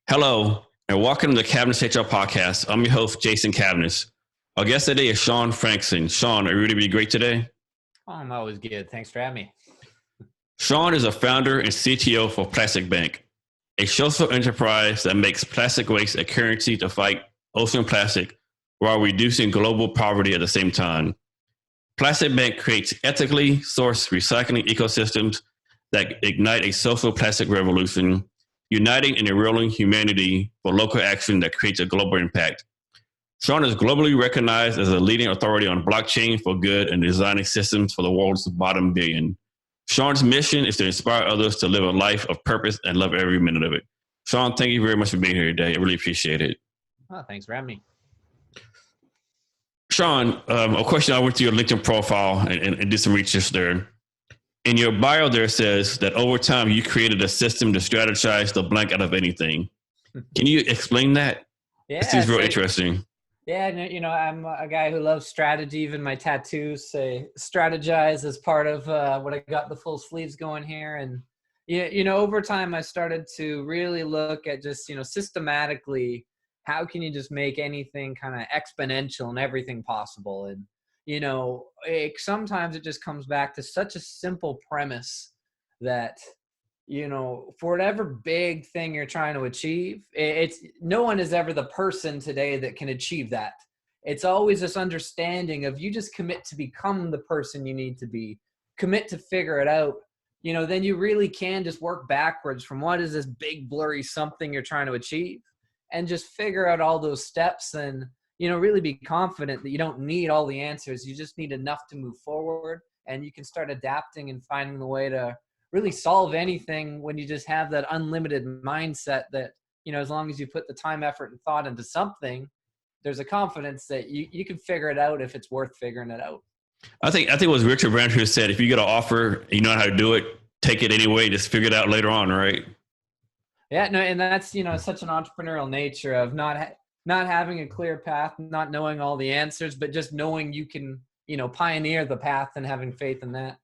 Hello, and welcome to the Cabinets HR podcast. I'm your host, Jason Cabinets. Our guest today is Shaun Frankson. Shaun, are you ready to be great today? I'm always good. Thanks for having me. Shaun is a founder and CTO for Plastic Bank, a social enterprise that makes plastic waste a currency to fight ocean plastic while reducing global poverty at the same time. Plastic Bank creates ethically sourced recycling ecosystems that ignite a social plastic revolution, uniting and enrolling humanity for local action that creates a global impact. Shaun is globally recognized as a leading authority on blockchain for good and designing systems for the world's bottom billion. Shaun's mission is to inspire others to live a life of purpose and love every minute of it. Shaun, thank you very much for being here today. I really appreciate it. Oh, thanks for having me. Shaun, a question. I went to your LinkedIn profile and did some research there. In your bio, there says that over time you created a system to strategize the blank out of anything. Can you explain that? Yeah, It seems real interesting. Yeah, I'm a guy who loves strategy. Even my tattoos say strategize as part of what I got the full sleeves going here. And, over time I started to really look at just, systematically, how can you just make anything kind of exponential and everything possible? And, sometimes it just comes back to such a simple premise that, for whatever big thing you're trying to achieve, it's no one is ever the person today that can achieve that. It's always this understanding of you just commit to become the person you need to be, commit to figure it out, then you really can just work backwards from what is this big blurry something you're trying to achieve and just figure out all those steps and, really be confident that you don't need all the answers. You just need enough to move forward, and you can start adapting and finding the way to really solve anything when you just have that unlimited mindset that, as long as you put the time, effort, and thought into something, there's a confidence that you can figure it out if it's worth figuring it out. I think it was Richard Branson who said, if you get an offer, you know how to do it, take it anyway, just figure it out later on, right? Yeah, no, and that's, such an entrepreneurial nature of not having a clear path, not knowing all the answers, but just knowing you can, pioneer the path and having faith in that.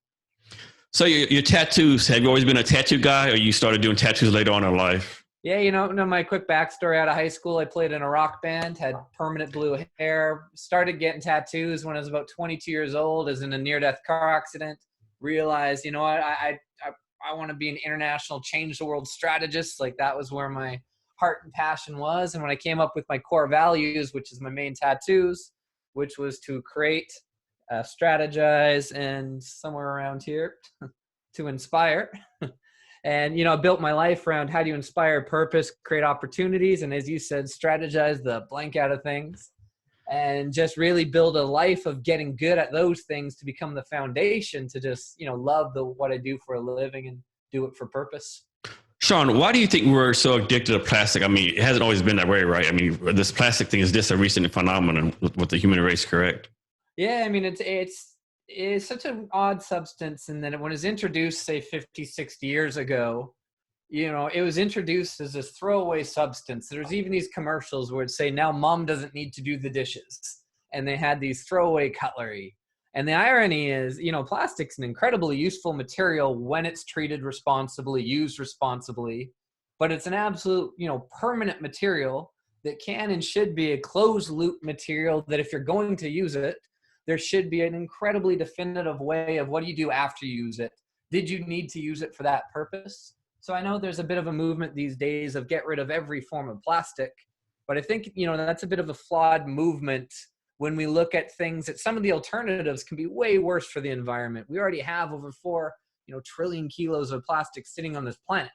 So your tattoos, have you always been a tattoo guy, or you started doing tattoos later on in life? Yeah, my quick backstory out of high school, I played in a rock band, had permanent blue hair, started getting tattoos when I was about 22 years old, as in a near-death car accident, realized, I want to be an international change the world strategist. Like, that was where my heart and passion was. And when I came up with my core values, which is my main tattoos, which was to create, strategize, and somewhere around here to inspire. And, I built my life around how do you inspire purpose, create opportunities, and as you said, strategize the blank out of things, and just really build a life of getting good at those things to become the foundation to just, love what I do for a living and do it for purpose. Shaun, why do you think we're so addicted to plastic? I mean, it hasn't always been that way, right? I mean, this plastic thing is just a recent phenomenon with the human race, correct? Yeah, I mean, it's such an odd substance. And then when it was introduced, say 50, 60 years ago, it was introduced as this throwaway substance. There's even these commercials where it'd say, now mom doesn't need to do the dishes. And they had these throwaway cutlery. And the irony is, plastic's an incredibly useful material when it's treated responsibly, used responsibly, but it's an absolute, permanent material that can and should be a closed loop material that if you're going to use it, there should be an incredibly definitive way of what do you do after you use it? Did you need to use it for that purpose? So I know there's a bit of a movement these days of get rid of every form of plastic, but I think, that's a bit of a flawed movement when we look at things that some of the alternatives can be way worse for the environment. We already have over 4 trillion kilos of plastic sitting on this planet.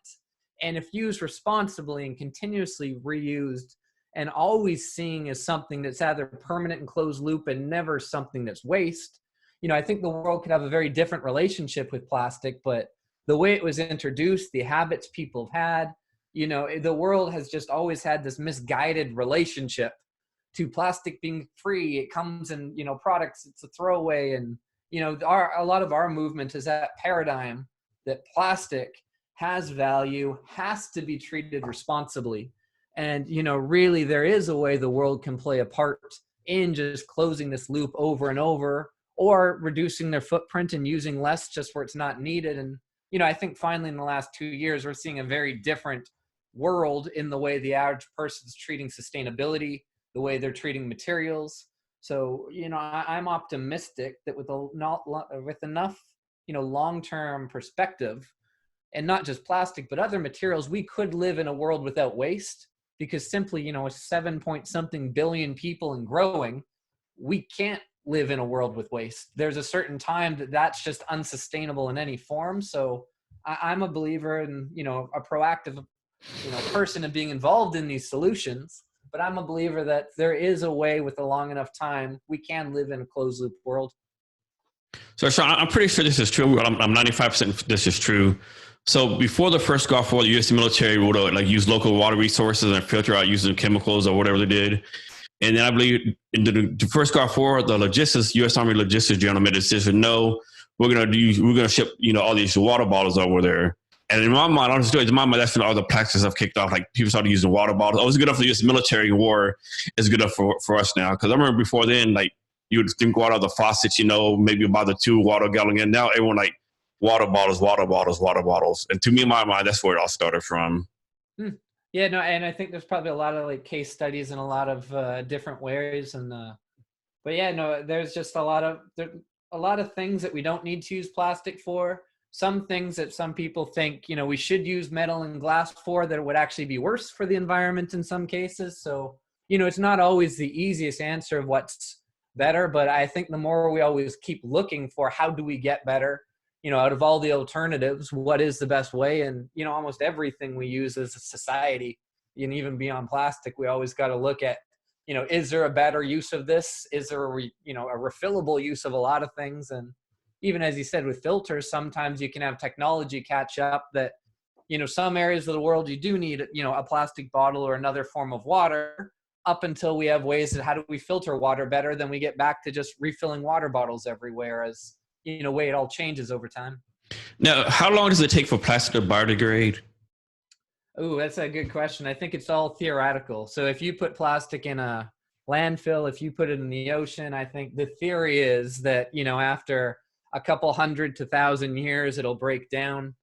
And if used responsibly and continuously reused, and always seeing as something that's either permanent and closed loop and never something that's waste, I think the world could have a very different relationship with plastic. But the way it was introduced, the habits people have had, the world has just always had this misguided relationship to plastic being free. It comes in, products, it's a throwaway. And, a lot of our movement is that paradigm that plastic has value, has to be treated responsibly. And, really there is a way the world can play a part in just closing this loop over and over, or reducing their footprint and using less just where it's not needed. And, I think finally in the last 2 years, we're seeing a very different world in the way the average person's treating sustainability, the way they're treating materials. So, I'm optimistic that with enough, long-term perspective, and not just plastic, but other materials, we could live in a world without waste, because simply, 7 point something billion people and growing, we can't live in a world with waste. There's a certain time that's just unsustainable in any form. So I'm a believer in, a proactive, person and being involved in these solutions. But I'm a believer that there is a way with a long enough time, we can live in a closed loop world. So, Shaun, I'm pretty sure this is true. I'm 95% this is true. So before the first Gulf War, the U.S. military would use local water resources and filter out using chemicals or whatever they did. And then I believe in the first Gulf War, the logistics, U.S. Army logistics general made a decision, no, we're going to ship, all these water bottles over there. And in my mind, honestly, that's when all the plastics have kicked off. Like people started using water bottles. Oh, it's good enough for the U.S. military war. It's good enough for us now. Because I remember before then, like you would drink water out of the faucets, maybe about the 2 water gallon. And now everyone like water bottles, water bottles, water bottles. And to me, in my mind, that's where it all started from. Yeah, no, and I think there's probably a lot of like case studies in a lot of different ways, but yeah, no, there's just a lot of things that we don't need to use plastic for. Some things that some people think, we should use metal and glass for, that would actually be worse for the environment in some cases. So, it's not always the easiest answer of what's better, but I think the more we always keep looking for how do we get better, out of all the alternatives, what is the best way? And, almost everything we use as a society, and even beyond plastic, we always got to look at, is there a better use of this? Is there a refillable use of a lot of things? And even as you said, with filters, sometimes you can have technology catch up that, some areas of the world you do need, a plastic bottle or another form of water, up until we have ways that how do we filter water better, then we get back to just refilling water bottles everywhere as, way it all changes over time. Now, how long does it take for plastic to biodegrade? Oh, that's a good question. I think it's all theoretical. So if you put plastic in a landfill, if you put it in the ocean, I think the theory is that, after a couple 100 to 1,000 years, it'll break down.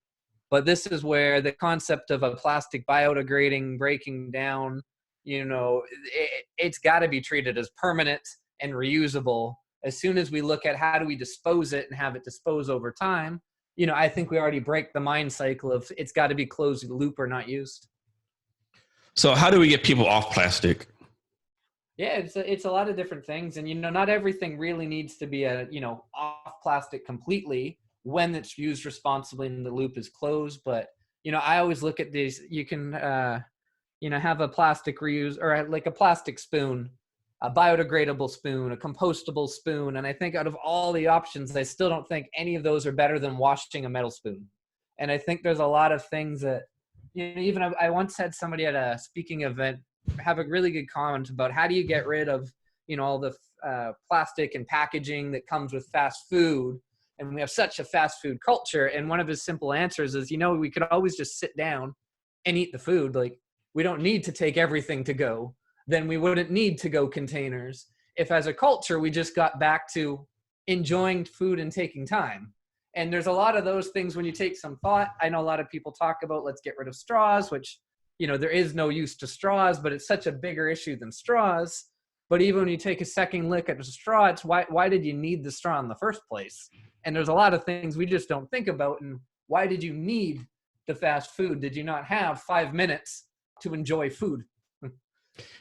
But this is where the concept of a plastic biodegrading, breaking down, it's got to be treated as permanent and reusable. As soon as we look at how do we dispose it and have it dispose over time, I think we already break the mind cycle of it's got to be closed loop or not used. So how do we get people off plastic? Yeah, it's a lot of different things. And, not everything really needs to be off plastic completely when it's used responsibly and the loop is closed. But, I always look at these, you can, have a plastic reuse or like a plastic spoon, a biodegradable spoon, a compostable spoon. And I think out of all the options, I still don't think any of those are better than washing a metal spoon. And I think there's a lot of things that, even I once had somebody at a speaking event have a really good comment about how do you get rid of, all the plastic and packaging that comes with fast food. And we have such a fast food culture. And one of his simple answers is, we could always just sit down and eat the food. Like, we don't need to take everything to go. Then we wouldn't need to-go containers. If as a culture, we just got back to enjoying food and taking time. And there's a lot of those things when you take some thought. I know a lot of people talk about, let's get rid of straws, which, there is no use to straws, but it's such a bigger issue than straws. But even when you take a second look at the straw, it's why did you need the straw in the first place? And there's a lot of things we just don't think about. And why did you need the fast food? Did you not have 5 minutes to enjoy food?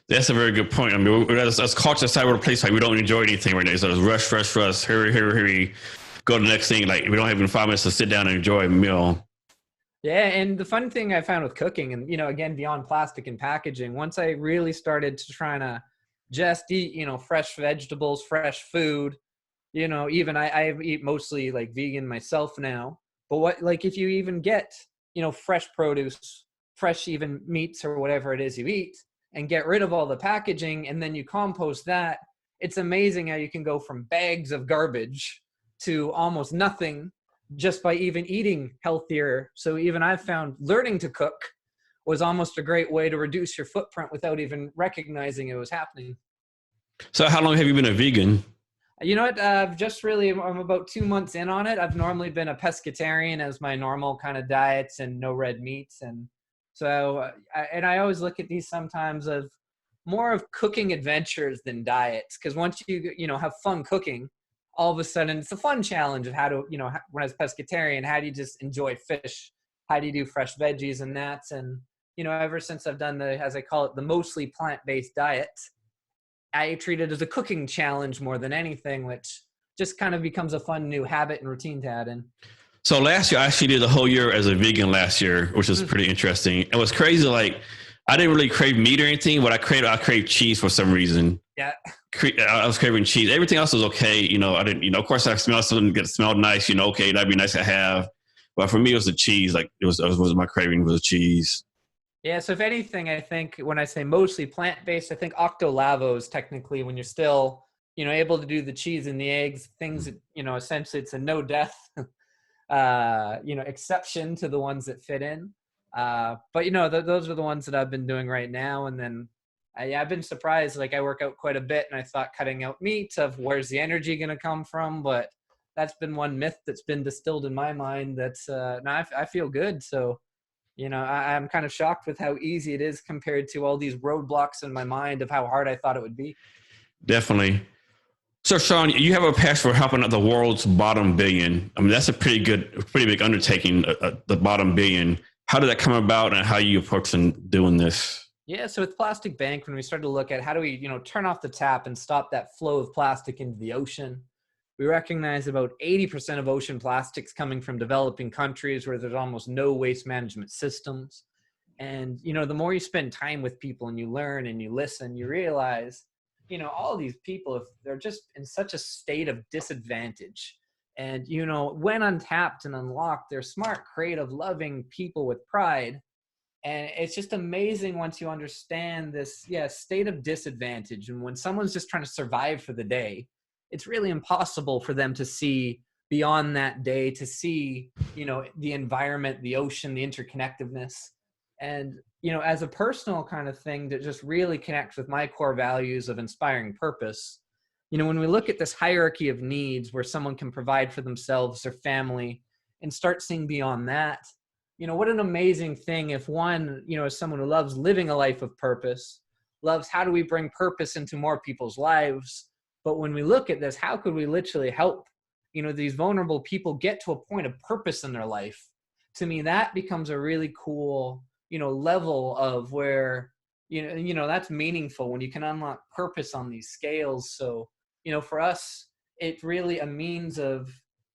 That's a very good point. I mean, as culture side of the place, like we don't enjoy anything right now. So it's rush, hurry, go to the next thing. Like we don't have even 5 minutes to sit down and enjoy a meal. Yeah, and the fun thing I found with cooking, and again beyond plastic and packaging, once I really started to try to just eat, fresh vegetables, fresh food, even I eat mostly like vegan myself now. But if you even get, fresh produce, fresh even meats or whatever it is you eat, and get rid of all the packaging, and then you compost that, it's amazing how you can go from bags of garbage to almost nothing just by even eating healthier. So even I've found learning to cook was almost a great way to reduce your footprint without even recognizing it was happening. So how long have you been a vegan? You know what? I'm about 2 months in on it. I've normally been a pescatarian as my normal kind of diets and no red meats. And So, and I always look at these sometimes of more of cooking adventures than diets. Because once you have fun cooking, all of a sudden it's a fun challenge of how to, when I was pescatarian, how do you just enjoy fish? How do you do fresh veggies and that? And, ever since I've done as I call it, the mostly plant-based diet, I treat it as a cooking challenge more than anything, which just kind of becomes a fun new habit and routine to add in. So last year, I actually did the whole year as a vegan last year, which was pretty interesting. It was crazy. Like, I didn't really crave meat or anything, but I craved cheese for some reason. Yeah. I was craving cheese. Everything else was okay. I didn't, of course I smelled something that smelled nice, okay, that'd be nice to have. But for me, it was the cheese. Like, it was my craving was the cheese. Yeah, so if anything, I think when I say mostly plant-based, I think octolavo is technically when you're still, able to do the cheese and the eggs, things that, essentially it's a no death, exception to the ones that fit in. But, those are the ones that I've been doing right now. And then I've been surprised, like I work out quite a bit and I thought cutting out meat of where's the energy going to come from. But that's been one myth that's been distilled in my mind that's, I feel good. So, I'm kind of shocked with how easy it is compared to all these roadblocks in my mind of how hard I thought it would be. Definitely. So, Shaun, you have a passion for helping out the world's bottom billion. I mean, that's a pretty big undertaking, the bottom billion. How did that come about and how are you approaching doing this? Yeah, so with Plastic Bank, when we started to look at how do we, turn off the tap and stop that flow of plastic into the ocean, we recognize about 80% of ocean plastics coming from developing countries where there's almost no waste management systems. And, the more you spend time with people and you learn and you listen, you realize, all these people, if they're just in such a state of disadvantage. And, when untapped and unlocked, they're smart, creative, loving people with pride. And it's just amazing once you understand this, state of disadvantage. And when someone's just trying to survive for the day, it's really impossible for them to see beyond that day, to see, the environment, the ocean, the interconnectedness. And, as a personal kind of thing that just really connects with my core values of inspiring purpose, when we look at this hierarchy of needs where someone can provide for themselves, their family, and start seeing beyond that, what an amazing thing if one, is someone who loves living a life of purpose, loves how do we bring purpose into more people's lives. But when we look at this, how could we literally help, these vulnerable people get to a point of purpose in their life? To me, that becomes a really cool, level of where, that's meaningful when you can unlock purpose on these scales. So, for us, it's really a means of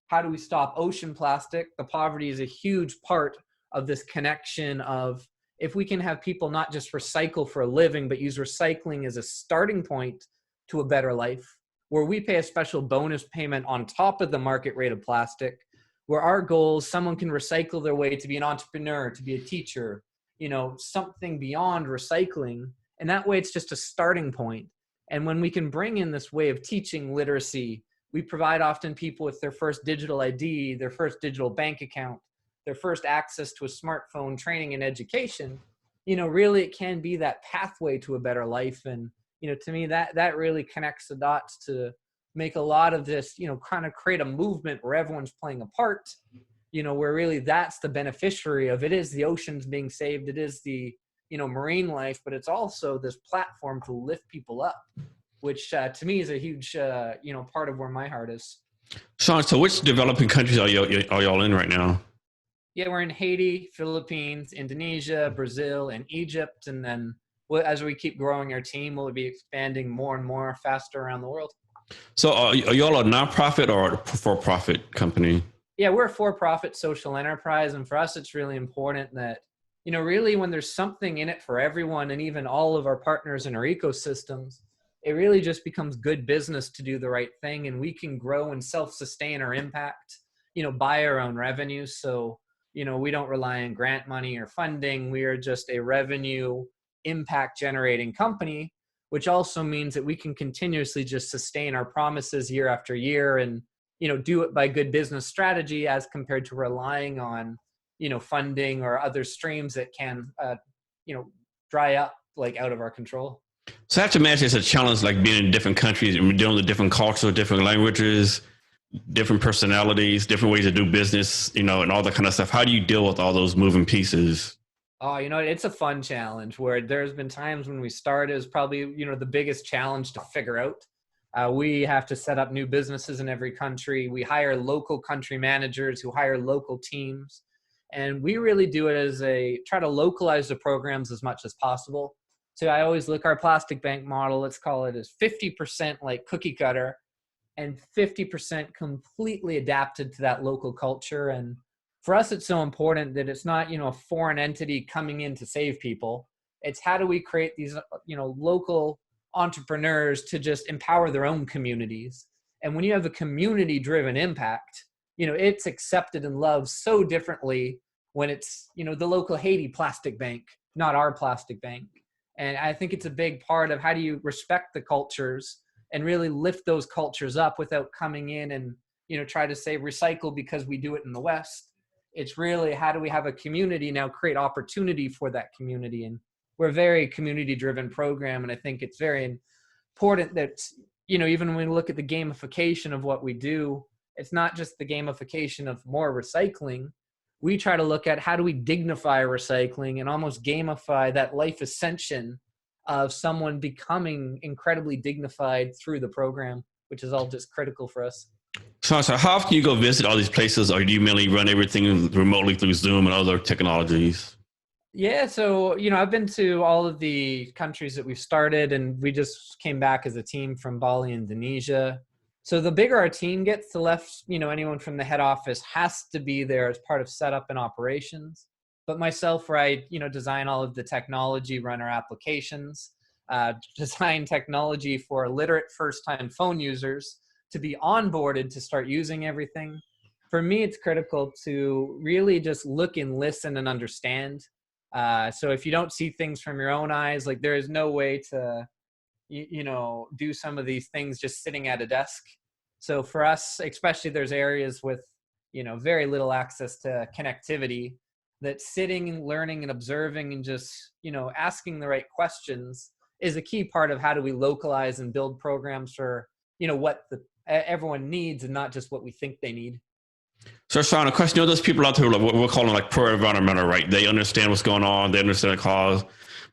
how do we stop ocean plastic? The poverty is a huge part of this connection of if we can have people not just recycle for a living, but use recycling as a starting point to a better life, where we pay a special bonus payment on top of the market rate of plastic, where our goal is someone can recycle their way to be an entrepreneur, to be a teacher, something beyond recycling. And that way it's just a starting point. And when we can bring in this way of teaching literacy, we provide often people with their first digital ID, their first digital bank account, their first access to a smartphone, training and education, really it can be that pathway to a better life. And to me, that really connects the dots to make a lot of this, kind of create a movement where everyone's playing a part, where really that's the beneficiary of it is the oceans being saved. It is the, marine life, but it's also this platform to lift people up, which to me is a huge, part of where my heart is. Shaun, so which developing countries are y'all in right now? Yeah, we're in Haiti, Philippines, Indonesia, Brazil, and Egypt. And then as we keep growing our team, we'll be expanding more and more faster around the world. So are y'all a nonprofit or a for-profit company? Yeah, we're a for-profit social enterprise. And for us, it's really important that, really when there's something in it for everyone and even all of our partners in our ecosystems, it really just becomes good business to do the right thing. And we can grow and self-sustain our impact, by our own revenue. So, we don't rely on grant money or funding. We are just a revenue impact generating company, which also means that we can continuously just sustain our promises year after year and, do it by good business strategy as compared to relying on, funding or other streams that can, dry up like out of our control. So I have to imagine it's a challenge, like being in different countries and dealing with different cultures, different languages, different personalities, different ways to do business, and all that kind of stuff. How do you deal with all those moving pieces? Oh, it's a fun challenge where there's been times when we started, it was probably, the biggest challenge to figure out. We have to set up new businesses in every country. We hire local country managers who hire local teams. And we really do it as try to localize the programs as much as possible. So I always look our plastic bank model, let's call it as 50% like cookie cutter and 50% completely adapted to that local culture. And for us, it's so important that it's not, a foreign entity coming in to save people. It's how do we create these, local entrepreneurs to just empower their own communities. And when you have a community driven impact, it's accepted and loved so differently when it's, the local Haiti plastic bank, not our plastic bank. And I think it's a big part of how do you respect the cultures and really lift those cultures up without coming in and, try to say recycle because we do it in the West. It's really how do we have a community now create opportunity for that community. And we're a very community driven program. And I think it's very important that, even when we look at the gamification of what we do, it's not just the gamification of more recycling. We try to look at how do we dignify recycling and almost gamify that life ascension of someone becoming incredibly dignified through the program, which is all just critical for us. So how often you go visit all these places, or do you mainly run everything remotely through Zoom and other technologies? Yeah, so I've been to all of the countries that we've started, and we just came back as a team from Bali, Indonesia. So the bigger our team gets, the less anyone from the head office has to be there as part of setup and operations. But myself, where I design all of the technology, run our applications, design technology for illiterate first-time phone users to be onboarded to start using everything. For me, it's critical to really just look and listen and understand. So if you don't see things from your own eyes, like there is no way to, do some of these things just sitting at a desk. So for us, especially there's areas with, very little access to connectivity, that sitting and learning and observing and just, asking the right questions is a key part of how do we localize and build programs for, what everyone needs and not just what we think they need. So, Shaun, a question, those people out there, like, what we're calling like pro-environmental, right? They understand what's going on, they understand the cause.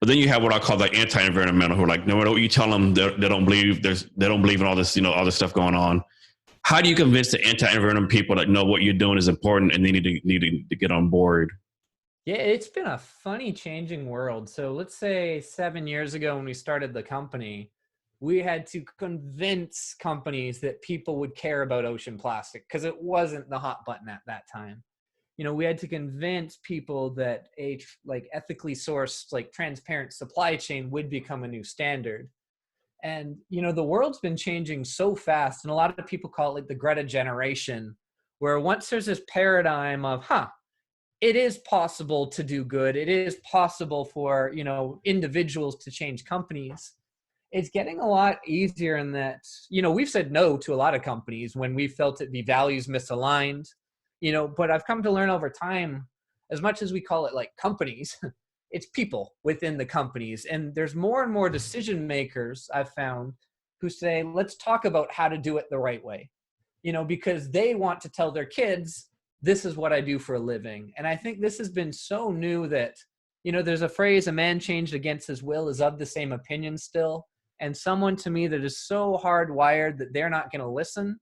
But then you have what I call like anti-environmental, who are like, no matter what you tell them, they don't believe they don't believe in all this, all this stuff going on. How do you convince the anti-environmental people that know what you're doing is important and they need to get on board? Yeah, it's been a funny changing world. So let's say 7 years ago when we started the company, we had to convince companies that people would care about ocean plastic because it wasn't the hot button at that time. We had to convince people that a like ethically sourced, like transparent supply chain would become a new standard. And, the world's been changing so fast. And a lot of people call it like the Greta generation, where once there's this paradigm of, it is possible to do good. It is possible for, individuals to change companies. It's getting a lot easier in that, we've said no to a lot of companies when we felt it be values misaligned, but I've come to learn over time, as much as we call it like companies, it's people within the companies. And there's more and more decision makers I've found who say, let's talk about how to do it the right way, because they want to tell their kids, this is what I do for a living. And I think this has been so new that, there's a phrase, a man changed against his will is of the same opinion still. And someone to me that is so hardwired that they're not going to listen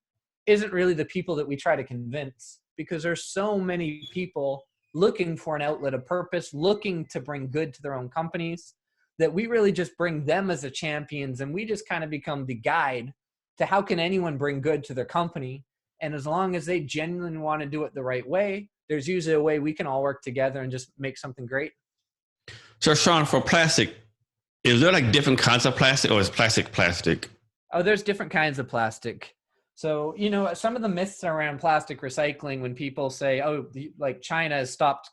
isn't really the people that we try to convince, because there's so many people looking for an outlet of purpose, looking to bring good to their own companies, that we really just bring them as the champions. And we just kind of become the guide to how can anyone bring good to their company. And as long as they genuinely want to do it the right way, there's usually a way we can all work together and just make something great. So, Shaun, for plastic, is there like different kinds of plastic, or is plastic plastic? Oh, there's different kinds of plastic. So, some of the myths around plastic recycling, when people say, oh, like China has stopped,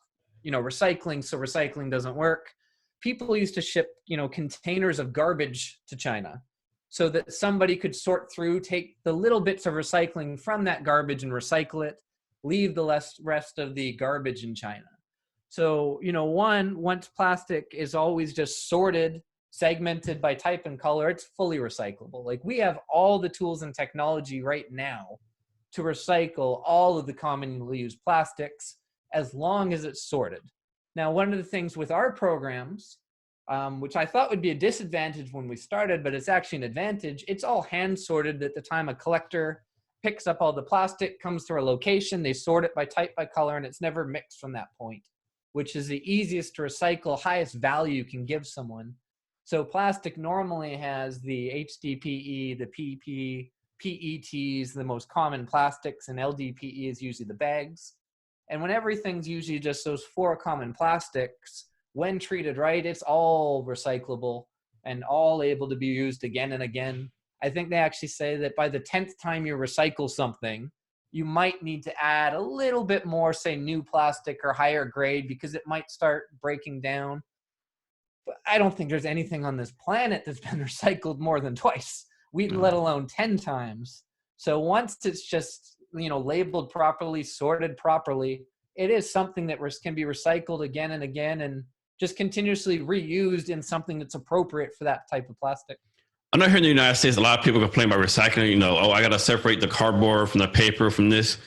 recycling, so recycling doesn't work. People used to ship, containers of garbage to China so that somebody could sort through, take the little bits of recycling from that garbage and recycle it, leave the rest of the garbage in China. So, once plastic is always just sorted, segmented by type and color, it's fully recyclable. Like we have all the tools and technology right now to recycle all of the commonly used plastics as long as it's sorted. Now, one of the things with our programs, which I thought would be a disadvantage when we started, but it's actually an advantage, it's all hand sorted at the time a collector picks up all the plastic, comes to a location, they sort it by type, by color, and it's never mixed from that point, which is the easiest to recycle, highest value you can give someone. So plastic normally has the HDPE, the PP, PETs, the most common plastics, and LDPE is usually the bags. And when everything's usually just those four common plastics, when treated right, it's all recyclable and all able to be used again and again. I think they actually say that by the 10th time you recycle something, you might need to add a little bit more, say, new plastic or higher grade, because it might start breaking down. But I don't think there's anything on this planet that's been recycled more than twice, let alone 10 times. So once it's just, labeled properly, sorted properly, it is something that can be recycled again and again and just continuously reused in something that's appropriate for that type of plastic. I know here in the United States, a lot of people complain about recycling. I got to separate the cardboard from the paper from this.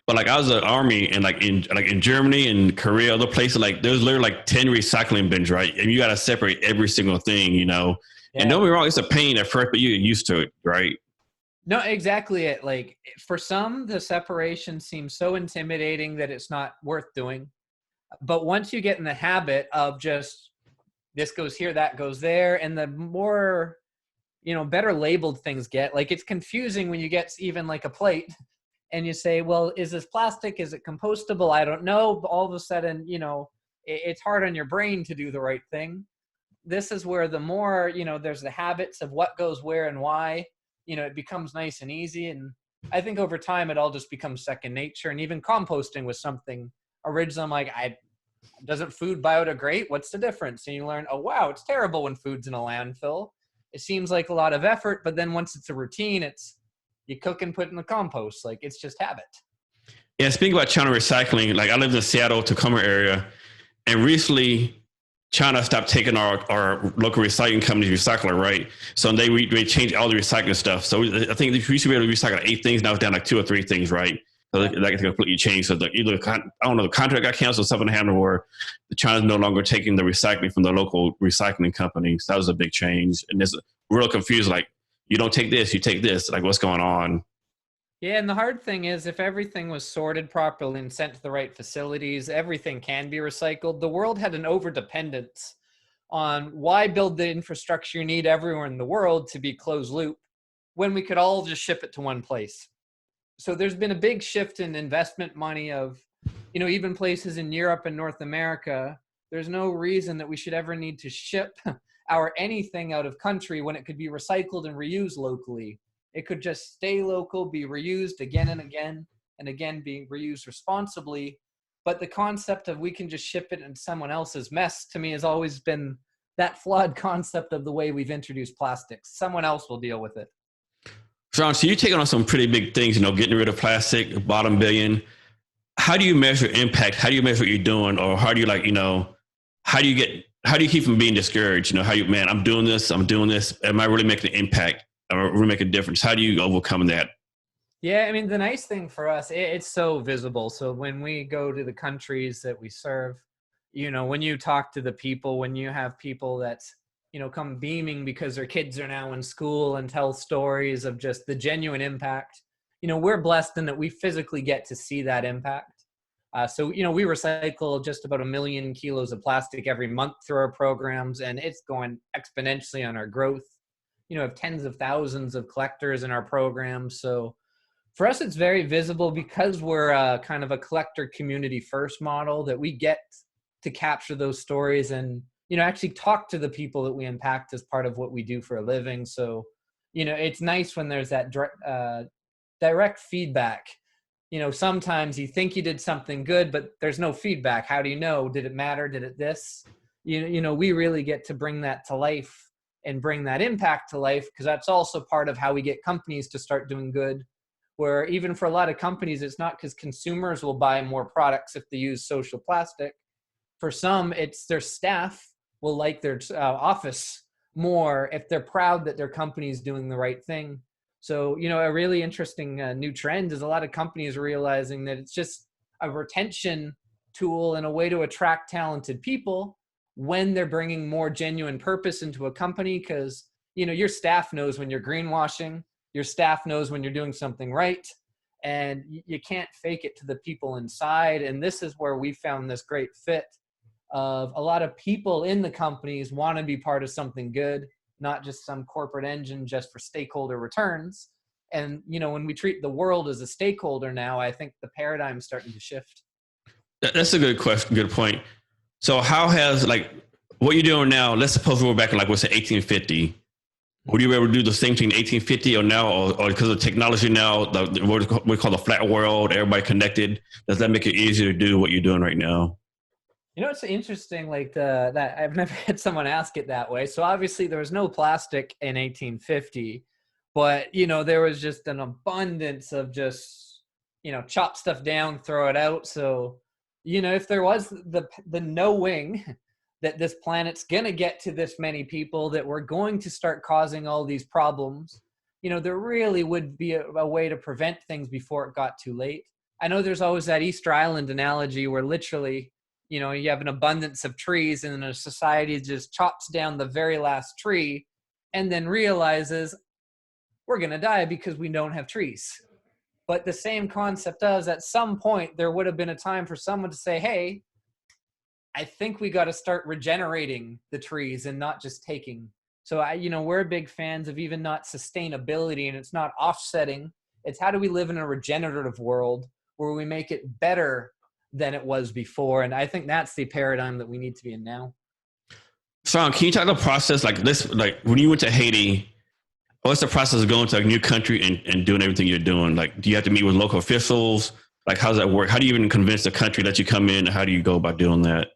But like I was in the army, and in Germany and Korea, other places, like there's literally like 10 recycling bins, right? And you got to separate every single thing, Yeah. And don't be wrong, it's a pain at first, but you get used to it, right? No, exactly it. Like for some, the separation seems so intimidating that it's not worth doing. But once you get in the habit of just this goes here, that goes there, and the more better labeled things get, like it's confusing when you get even like a plate and you say, well, is this plastic? Is it compostable? I don't know. But all of a sudden, it's hard on your brain to do the right thing. This is where the more, there's the habits of what goes where and why, it becomes nice and easy. And I think over time, it all just becomes second nature. And even composting was something originally, I'm like, doesn't food biodegrade? What's the difference? And you learn, oh, wow, it's terrible when food's in a landfill. It seems like a lot of effort, but then once it's a routine, it's you cook and put in the compost. Like it's just habit. Yeah, speaking about China recycling, like I live in the Seattle, Tacoma area, and recently China stopped taking our local recycling companies recycler, right? So they changed all the recycling stuff. So I think we used to be able to recycle 8 things, now it's down like 2 or 3 things, right? So that completely changed. So the contract got canceled, something happened where the China's no longer taking the recycling from the local recycling companies. That was a big change. And there's real confused, like, you don't take this, you take this. Like, what's going on? Yeah, and the hard thing is if everything was sorted properly and sent to the right facilities, everything can be recycled. The world had an overdependence on why build the infrastructure you need everywhere in the world to be closed loop when we could all just ship it to one place. So there's been a big shift in investment money of, even places in Europe and North America, there's no reason that we should ever need to ship our anything out of country when it could be recycled and reused locally. It could just stay local, be reused again and again, being reused responsibly. But the concept of we can just ship it in someone else's mess, to me, has always been that flawed concept of the way we've introduced plastics. Someone else will deal with it. Shaun, so you're taking on some pretty big things, getting rid of plastic, bottom billion. How do you measure impact? How do you measure what you're doing? Or how do you how do you keep from being discouraged? I'm doing this. Am I really making an impact? Am I really making a difference? How do you overcome that? Yeah, I mean, the nice thing for us, it's so visible. So when we go to the countries that we serve, when you talk to the people, when you have people that come beaming because their kids are now in school and tell stories of just the genuine impact. We're blessed in that we physically get to see that impact. So we recycle just about 1 million kilos of plastic every month through our programs, and it's going exponentially on our growth. Have tens of thousands of collectors in our programs. So for us, it's very visible because we're kind of a collector community first model that we get to capture those stories and actually talk to the people that we impact as part of what we do for a living. So, it's nice when there's that direct feedback. Sometimes you think you did something good, but there's no feedback. How do you know? Did it matter? Did it this? We really get to bring that to life and bring that impact to life, because that's also part of how we get companies to start doing good. Where even for a lot of companies, it's not because consumers will buy more products if they use social plastic. For some, it's their staff will like their office more if they're proud that their company is doing the right thing. So, a really interesting new trend is a lot of companies are realizing that it's just a retention tool and a way to attract talented people when they're bringing more genuine purpose into a company. Because, your staff knows when you're greenwashing, your staff knows when you're doing something right, and you can't fake it to the people inside. And this is where we found this great fit of a lot of people in the companies want to be part of something good, not just some corporate engine just for stakeholder returns. And, when we treat the world as a stakeholder now, I think the paradigm's starting to shift. That's a good question. Good point. So how has what you're doing now, let's suppose we were back in let's say 1850. Would you be able to do the same thing in 1850 or now, or because of technology now, what we call the flat world, everybody connected, does that make it easier to do what you're doing right now? It's interesting, that I've never had someone ask it that way. So obviously there was no plastic in 1850, but there was just an abundance of just, chop stuff down, throw it out. So, if there was the knowing that this planet's going to get to this many people, that we're going to start causing all these problems, there really would be a way to prevent things before it got too late. I know there's always that Easter Island analogy where literally, you have an abundance of trees and a society just chops down the very last tree and then realizes we're going to die because we don't have trees. But the same concept is at some point there would have been a time for someone to say, hey, I think we got to start regenerating the trees and not just taking. So we're big fans of even not sustainability, and it's not offsetting. It's how do we live in a regenerative world where we make it better than it was before. And I think that's the paradigm that we need to be in now. Shaun, can you talk about the process when you went to Haiti, what's the process of going to a new country and doing everything you're doing? Do you have to meet with local officials? How does that work? How do you even convince the country that you come in? How do you go about doing that?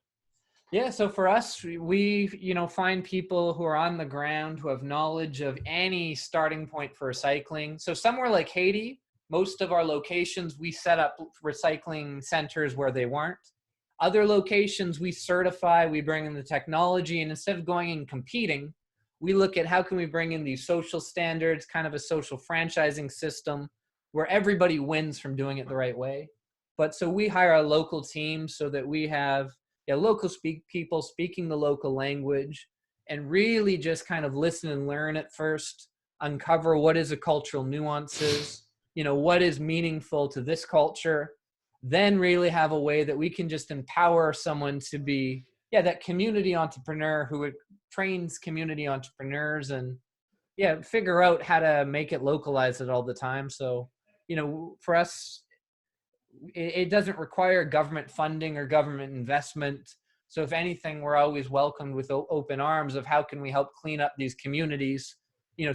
Yeah, so for us, we find people who are on the ground who have knowledge of any starting point for recycling. So somewhere like Haiti, most of our locations, we set up recycling centers where they weren't. Other locations, we certify, we bring in the technology, and instead of going and competing, we look at how can we bring in these social standards, kind of a social franchising system where everybody wins from doing it the right way. But so we hire a local team so that we have local people speaking the local language and really just kind of listen and learn at first, uncover what is the cultural nuances, what is meaningful to this culture, then really have a way that we can just empower someone to be, that community entrepreneur who trains community entrepreneurs and, figure out how to make it localize it all the time. So, for us, it doesn't require government funding or government investment. So if anything, we're always welcomed with open arms of how can we help clean up these communities,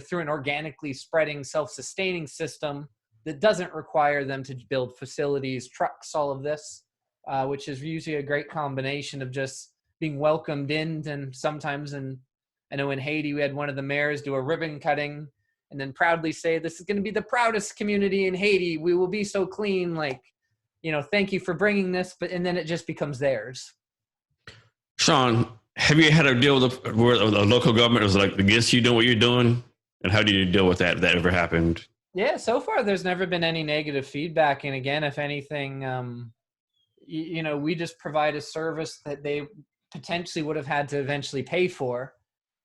through an organically spreading, self-sustaining system that doesn't require them to build facilities, trucks, all of this, which is usually a great combination of just being welcomed in. And sometimes, I know in Haiti, we had one of the mayors do a ribbon cutting and then proudly say, this is going to be the proudest community in Haiti. We will be so clean. Thank you for bringing this, and then it just becomes theirs. Shaun, have you had a deal with a local government was against you doing what you're doing? And how did you deal with that if that ever happened? Yeah, so far there's never been any negative feedback. And again, if anything, we just provide a service that they potentially would have had to eventually pay for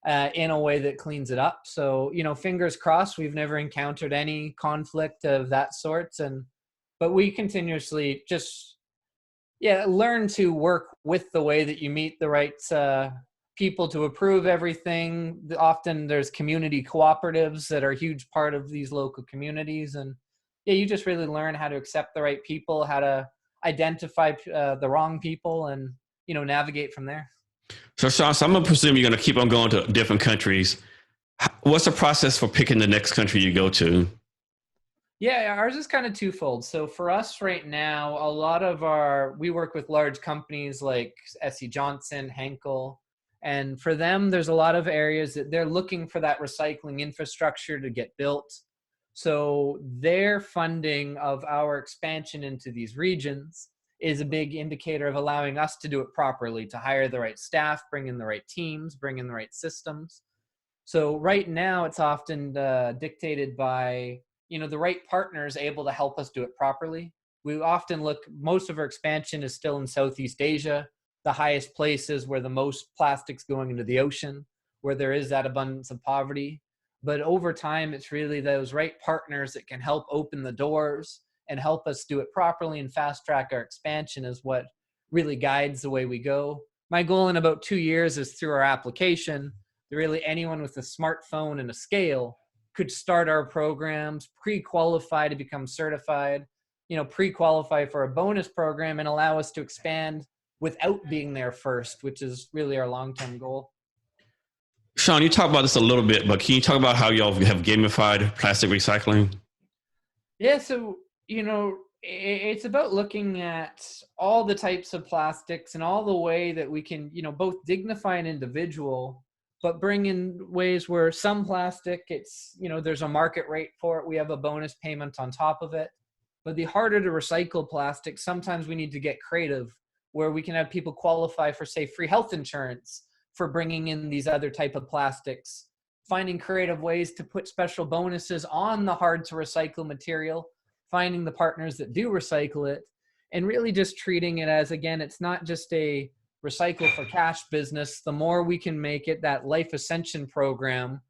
in a way that cleans it up. So, fingers crossed, we've never encountered any conflict of that sort. But we continuously just, learn to work with the way that you meet the right people to approve everything. Often there's community cooperatives that are a huge part of these local communities. And you just really learn how to accept the right people, how to identify the wrong people and, navigate from there. So Shaun, I'm going to presume you're going to keep on going to different countries. What's the process for picking the next country you go to? Yeah, ours is kind of twofold. So for us right now, a lot of we work with large companies like SC Johnson, Henkel, and for them, there's a lot of areas that they're looking for that recycling infrastructure to get built. So their funding of our expansion into these regions is a big indicator of allowing us to do it properly, to hire the right staff, bring in the right teams, bring in the right systems. So right now, it's often dictated by the right partners able to help us do it properly. We often look, most of our expansion is still in Southeast Asia. The highest places where the most plastic's going into the ocean, where there is that abundance of poverty. But over time, it's really those right partners that can help open the doors and help us do it properly and fast track our expansion is what really guides the way we go. My goal in about 2 years is through our application, really anyone with a smartphone and a scale could start our programs, pre-qualify to become certified, pre-qualify for a bonus program and allow us to expand without being there first, which is really our long-term goal. Shaun, you talked about this a little bit, but can you talk about how y'all have gamified plastic recycling? Yeah, so, it's about looking at all the types of plastics and all the way that we can, both dignify an individual, but bring in ways where some plastic, it's, there's a market rate for it. We have a bonus payment on top of it. But the harder to recycle plastic, sometimes we need to get creative where we can have people qualify for, say, free health insurance for bringing in these other type of plastics, finding creative ways to put special bonuses on the hard to recycle material, finding the partners that do recycle it, and really just treating it as, again, it's not just a recycle for cash business. The more we can make it that life ascension program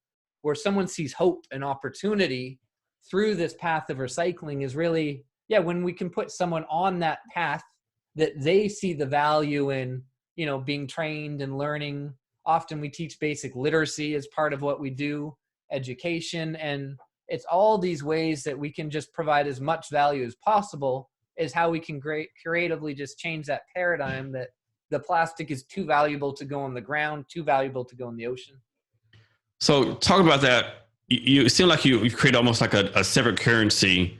where someone sees hope and opportunity through this path of recycling is really, when we can put someone on that path that they see the value in, being trained and learning. Often we teach basic literacy as part of what we do, education, and it's all these ways that we can just provide as much value as possible is how we can creatively just change that paradigm that the plastic is too valuable to go on the ground, too valuable to go in the ocean. So talk about that. It seemed like you've created almost like a separate currency.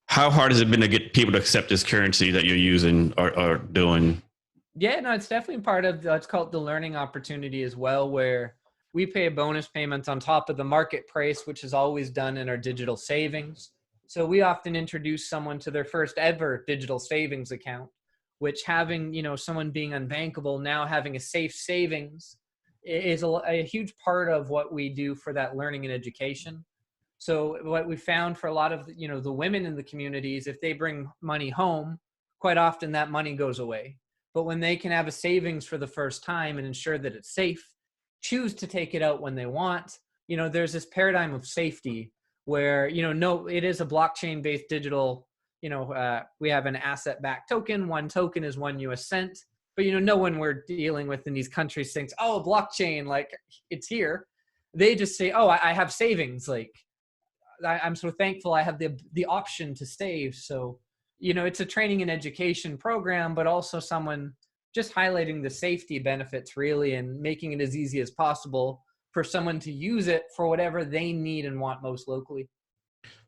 How hard has it been to get people to accept this currency that you're using or doing? Yeah, no, it's definitely part of, let's call it the learning opportunity as well, where we pay a bonus payment on top of the market price, which is always done in our digital savings. So we often introduce someone to their first ever digital savings account, which having, someone being unbankable, now having a safe savings is a huge part of what we do for that learning and education. So what we found for a lot of, the women in the communities, if they bring money home, quite often that money goes away. But when they can have a savings for the first time and ensure that it's safe, choose to take it out when they want, there's this paradigm of safety where, no, it is a blockchain based digital, we have an asset backed token. One token is 1 US cent, but, no one we're dealing with in these countries thinks, oh, blockchain, like it's here. They just say, oh, I have savings. Like I'm so thankful I have the option to save. So, it's a training and education program, but also someone just highlighting the safety benefits really and making it as easy as possible for someone to use it for whatever they need and want most locally.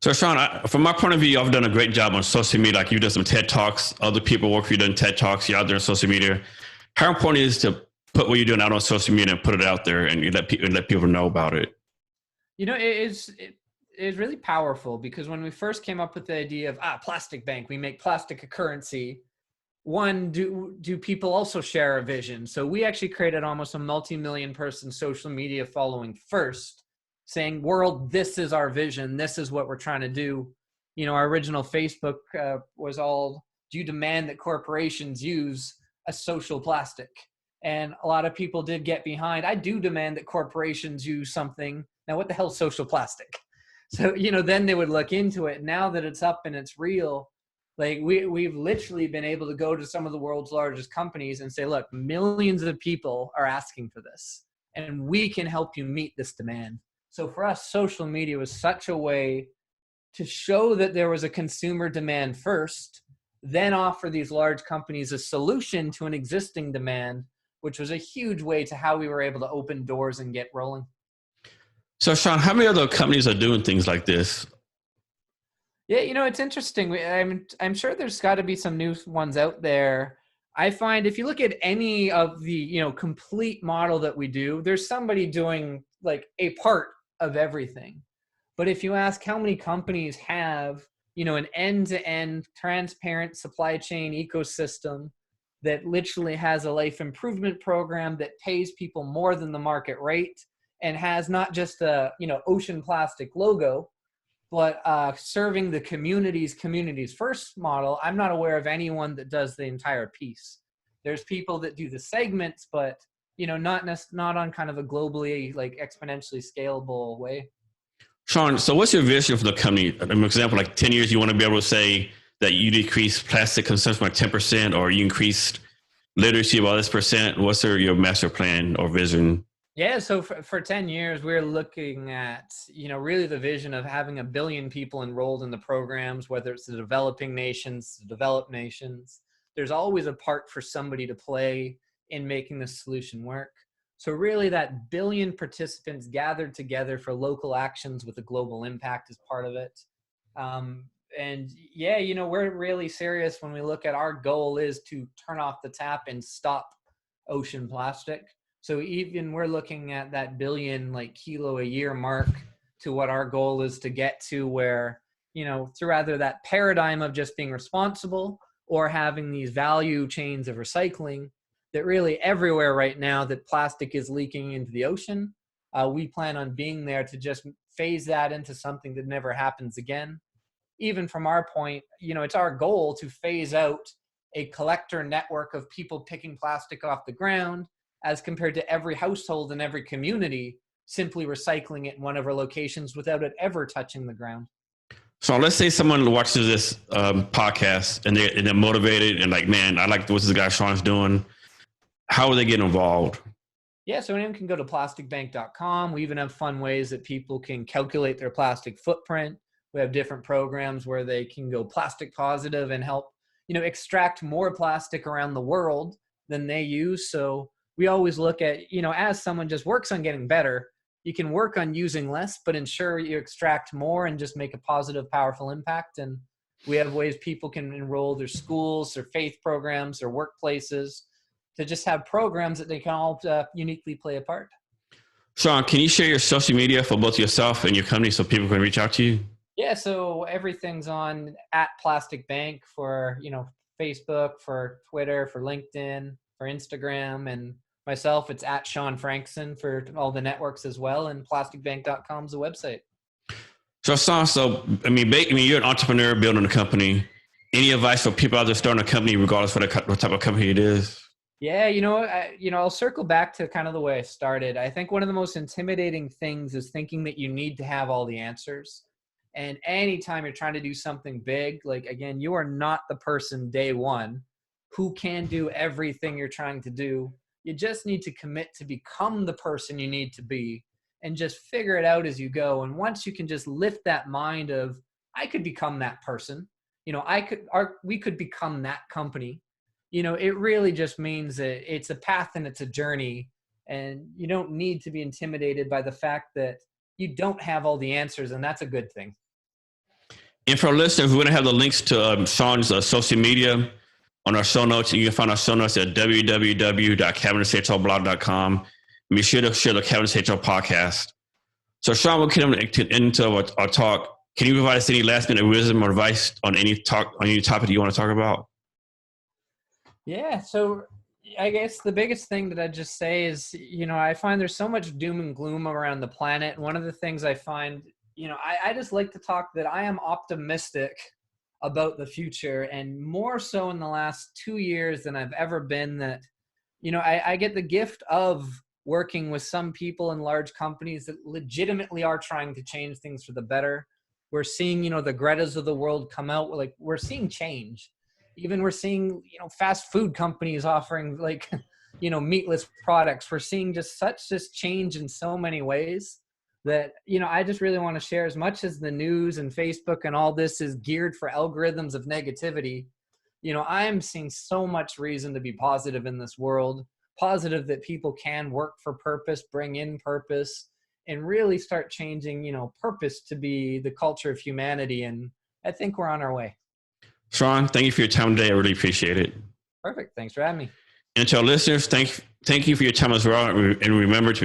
So Shaun, from my point of view, I've done a great job on social media. Like you've done some TED Talks, other people work for you doing TED Talks, you're out there on social media. How important is it to put what you're doing out on social media and put it out there and let people know about it? It's really powerful because when we first came up with the idea of plastic bank, we make plastic a currency. One, do people also share a vision? So we actually created almost a multi-million person social media following first, saying, world, this is our vision. This is what we're trying to do. Our original Facebook was all, do you demand that corporations use a social plastic? And a lot of people did get behind, I do demand that corporations use something. Now, what the hell is social plastic? So, then they would look into it. Now that it's up and it's real, like we've literally been able to go to some of the world's largest companies and say, look, millions of people are asking for this and we can help you meet this demand. So for us, social media was such a way to show that there was a consumer demand first, then offer these large companies a solution to an existing demand, which was a huge way to how we were able to open doors and get rolling. So Shaun, how many other companies are doing things like this? Yeah, it's interesting. I'm sure there's got to be some new ones out there. I find if you look at any of the, complete model that we do, there's somebody doing like a part of everything. But if you ask how many companies have, an end-to-end transparent supply chain ecosystem that literally has a life improvement program that pays people more than the market rate and has not just a, ocean plastic logo, But serving the communities first model, I'm not aware of anyone that does the entire piece. There's people that do the segments, but not on kind of a globally, like, exponentially scalable way. Shaun, so what's your vision for the company? For example, like 10 years, you want to be able to say that you decreased plastic consumption by 10%, or you increased literacy by this percent. What's your master plan or vision? Yeah, so for 10 years, we're looking at, really the vision of having 1 billion people enrolled in the programs, whether it's the developing nations, the developed nations. There's always a part for somebody to play in making the solution work. So really that 1 billion participants gathered together for local actions with a global impact is part of it. And yeah, we're really serious when we look at our goal is to turn off the tap and stop ocean plastic. So even we're looking at that 1 billion like kilo a year mark to what our goal is to get to, where, through either that paradigm of just being responsible or having these value chains of recycling, that really everywhere right now that plastic is leaking into the ocean, we plan on being there to just phase that into something that never happens again. Even from our point, it's our goal to phase out a collector network of people picking plastic off the ground, as compared to every household in every community simply recycling it in one of our locations without it ever touching the ground. So let's say someone watches this podcast and they're motivated and like, man, I like what this guy Shaun's doing. How will they get involved? Yeah, so anyone can go to plasticbank.com. We even have fun ways that people can calculate their plastic footprint. We have different programs where they can go plastic positive and help, extract more plastic around the world than they use. So we always look at, as someone just works on getting better, you can work on using less, but ensure you extract more and just make a positive, powerful impact. And we have ways people can enroll their schools, their faith programs, their workplaces, to just have programs that they can all uniquely play a part. Shaun, can you share your social media for both yourself and your company so people can reach out to you? Yeah, so everything's on @PlasticBank for, Facebook, for Twitter, for LinkedIn, for Instagram, and myself, it's @Shaun Frankson for all the networks as well, and plasticbank.com is the website. So you're an entrepreneur building a company. Any advice for people out there starting a company, regardless of what type of company it is? Yeah, I'll circle back to kind of the way I started. I think one of the most intimidating things is thinking that you need to have all the answers. And anytime you're trying to do something big, like, again, you are not the person day one who can do everything you're trying to do. You just need to commit to become the person you need to be and just figure it out as you go. And once you can just lift that mind of, I could become that person, we could become that company. It really just means that it's a path and it's a journey, and you don't need to be intimidated by the fact that you don't have all the answers, and that's a good thing. And for our listeners, we're going to have the links to Shaun's social media on our show notes. You can find our show notes at www.cabinetshrblog.com. And be sure to share the Cabinets HR podcast. So, Shaun, we'll get into our talk. Can you provide us any last minute wisdom or advice on any topic you want to talk about? Yeah, so I guess the biggest thing that I'd just say is, I find there's so much doom and gloom around the planet. One of the things I find, I just like to talk that I am optimistic about the future, and more so in the last 2 years than I've ever been. That, I get the gift of working with some people in large companies that legitimately are trying to change things for the better. We're seeing, the Gretas of the world come out. We're seeing change. Even we're seeing, fast food companies offering meatless products. We're seeing just such change in so many ways that, I just really want to share, as much as the news and Facebook and all this is geared for algorithms of negativity. I am seeing so much reason to be positive in this world, positive that people can work for purpose, bring in purpose, and really start changing, purpose to be the culture of humanity. And I think we're on our way. Shaun, thank you for your time today. I really appreciate it. Perfect. Thanks for having me. And to our listeners, thank you for your time as well. And remember to